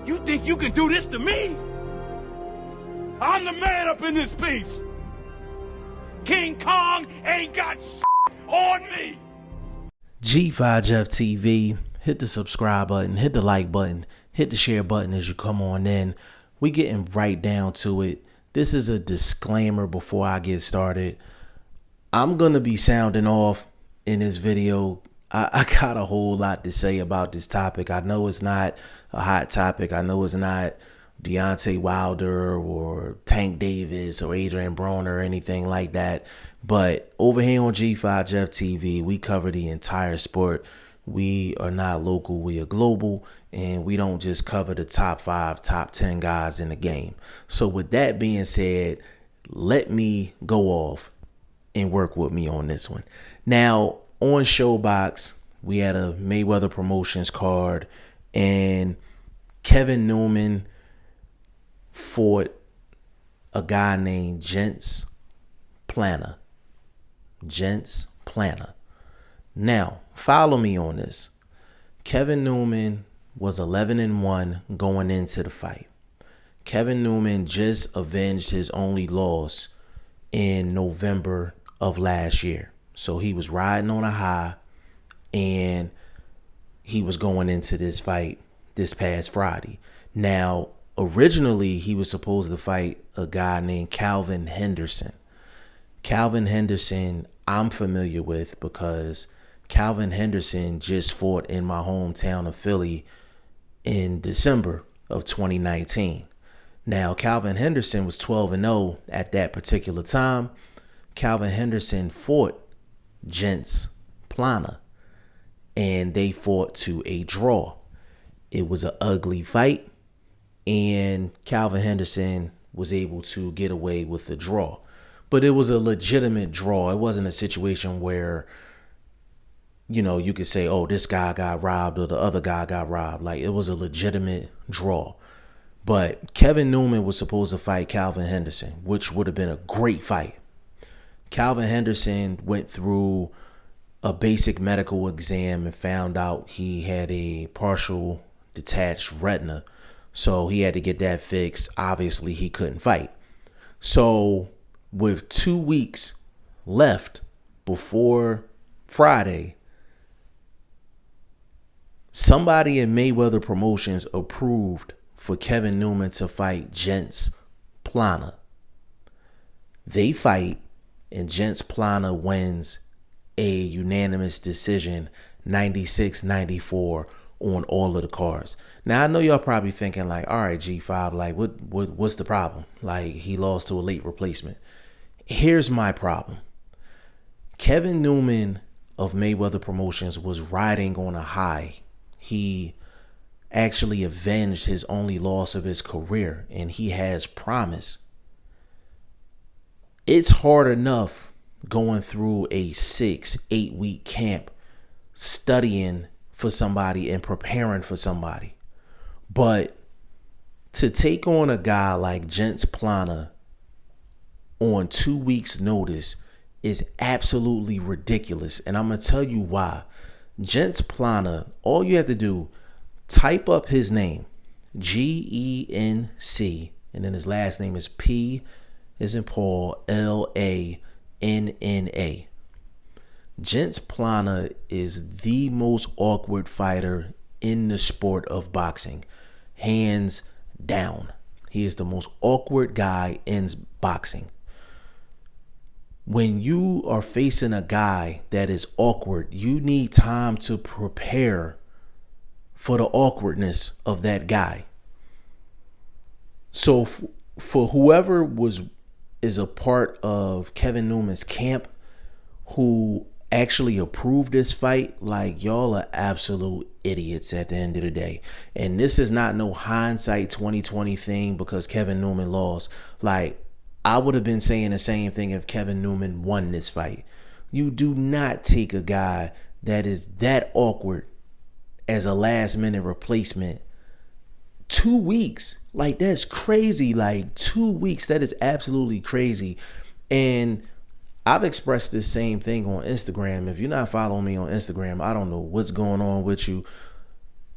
You think you can do this to me? I'm the man up in this piece. King Kong ain't got on me. G5Jeff TV, hit the subscribe button, hit the like button, hit the share button as you come on in. We getting right down to it. This is a disclaimer before I get started. I'm going to be sounding off in this video. I got a whole lot to say about this topic. I know it's not a hot topic. I know it's not Deontay Wilder or Tank Davis or Adrian Broner or anything like that. But over here on G5Jeff TV, we cover the entire sport. We are not local, we are global, and we don't just cover the top 5, top 10 guys in the game. So with that being said, let me go off and work with me on this one. Now, on Showbox, we had a Mayweather Promotions card, and Kevin Newman fought a guy named Genc Planna. Genc Planna. Now, follow me on this. Kevin Newman was 11-1 going into the fight. Kevin Newman just avenged his only loss in November of last year. So he was riding on a high, and he was going into this fight this past Friday. Now, originally, he was supposed to fight a guy named Calvin Henderson. Calvin Henderson, I'm familiar with because Calvin Henderson just fought in my hometown of Philly in December of 2019. Now, Calvin Henderson was 12-0 at that particular time. Calvin Henderson fought Genc Planna, and they fought to a draw. It was an ugly fight, and Calvin Henderson was able to get away with the draw. But it was a legitimate draw. It wasn't a situation where, you know, you could say, oh, this guy got robbed or the other guy got robbed. Like, it was a legitimate draw. But Kevin Newman was supposed to fight Calvin Henderson, which would have been a great fight. Calvin Henderson went through a basic medical exam and found out he had a partial detached retina. So he had to get that fixed. Obviously, he couldn't fight. So with 2 weeks left before Friday, somebody in Mayweather Promotions approved for Kevin Newman to fight Genc Planna. They fight, and Genc Planna wins a unanimous decision, 96-94 on all of the cards. Now, I know y'all probably thinking like, all right, G5, like what's the problem? Like, he lost to a late replacement. Here's my problem. Kevin Newman of Mayweather Promotions was riding on a high. He actually avenged his only loss of his career, and he has promise. It's hard enough going through a 6-8 week camp, studying for somebody and preparing for somebody. But to take on a guy like Genc Planna on 2 weeks notice is absolutely ridiculous. And I'm going to tell you why. Genc Planna, all you have to do, type up his name, Genc, and then his last name is P as in Paul, Lanna. Genc Planna is the most awkward fighter in the sport of boxing. Hands down. He is the most awkward guy in boxing. When you are facing a guy that is awkward, you need time to prepare for the awkwardness of that guy. So for whoever is a part of Kevin Newman's camp who actually approved this fight, like, y'all are absolute idiots at the end of the day. And this is not no hindsight 2020 thing because Kevin Newman lost. Like, I would have been saying the same thing if Kevin Newman won this fight. You do not take a guy that is that awkward as a last minute replacement. 2 weeks. Like, that's crazy. Like, 2 weeks. That is absolutely crazy. And I've expressed this same thing on Instagram. If you're not following me on Instagram, I don't know what's going on with you.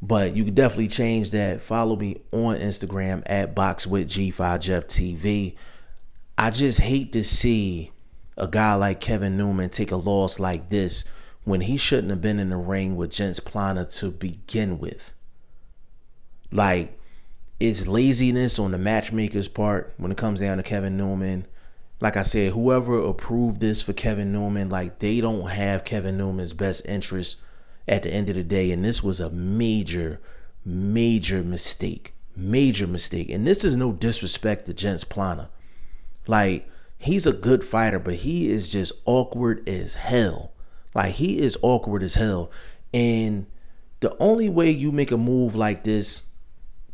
But you can definitely change that. Follow me on Instagram at BoxWithG5JeffTV. I just hate to see a guy like Kevin Newman take a loss like this when he shouldn't have been in the ring with Genc Planna to begin with. Like, it's laziness on the matchmaker's part when it comes down to Kevin Newman. Like I said, whoever approved this for Kevin Newman, like, they don't have Kevin Newman's best interest at the end of the day. And this was a major mistake. Major mistake. And this is no disrespect to Genc Planna. Like, he's a good fighter, but he is just awkward as hell. Like, he is awkward as hell. And the only way you make a move like this,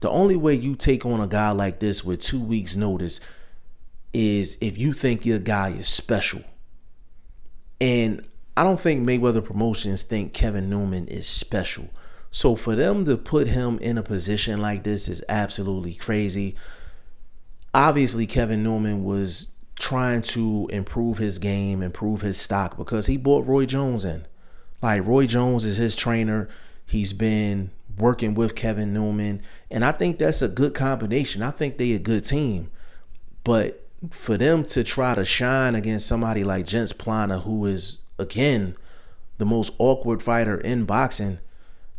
the only way you take on a guy like this with 2 weeks notice is if you think your guy is special. And I don't think Mayweather Promotions think Kevin Newman is special. So for them to put him in a position like this is absolutely crazy. Obviously, Kevin Newman was trying to improve his game, improve his stock, because he brought Roy Jones in. Like, Roy Jones is his trainer. He's been working with Kevin Newman, and I think that's a good combination. I think they a good team. But for them to try to shine against somebody like Genc Planna, who is, again, the most awkward fighter in boxing,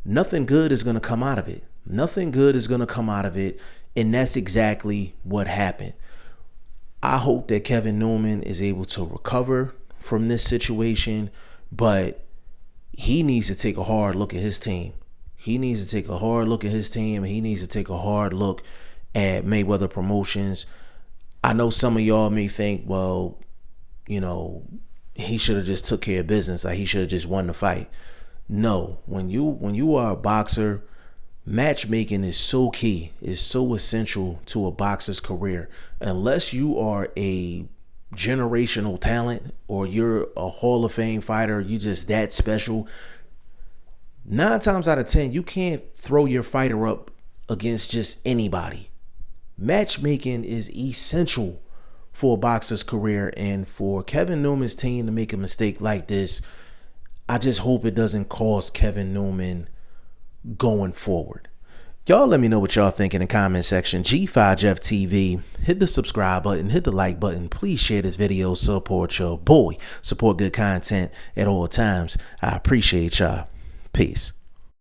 nothing good is going to come out of it. Nothing good is going to come out of it. And that's exactly what happened. I hope that Kevin Newman is able to recover from this situation, but he needs to take a hard look at his team. He needs to take a hard look at his team, and he needs to take a hard look at Mayweather Promotions. I know some of y'all may think, well, you know, he should have just took care of business. Like, he should have just won the fight. No, when you are a boxer, matchmaking is so key, is so essential to a boxer's career. Unless you are a generational talent or you're a Hall of Fame fighter, you just that special, 9 times out of 10, you can't throw your fighter up against just anybody. Matchmaking is essential for a boxer's career, and for Kevin Newman's team to make a mistake like this, I just hope it doesn't cost Kevin Newman going forward. Y'all let me know what y'all think in the comment section. G5JeffTV, hit the subscribe button, hit the like button. Please share this video, support your boy, support good content at all times. I appreciate y'all. Peace.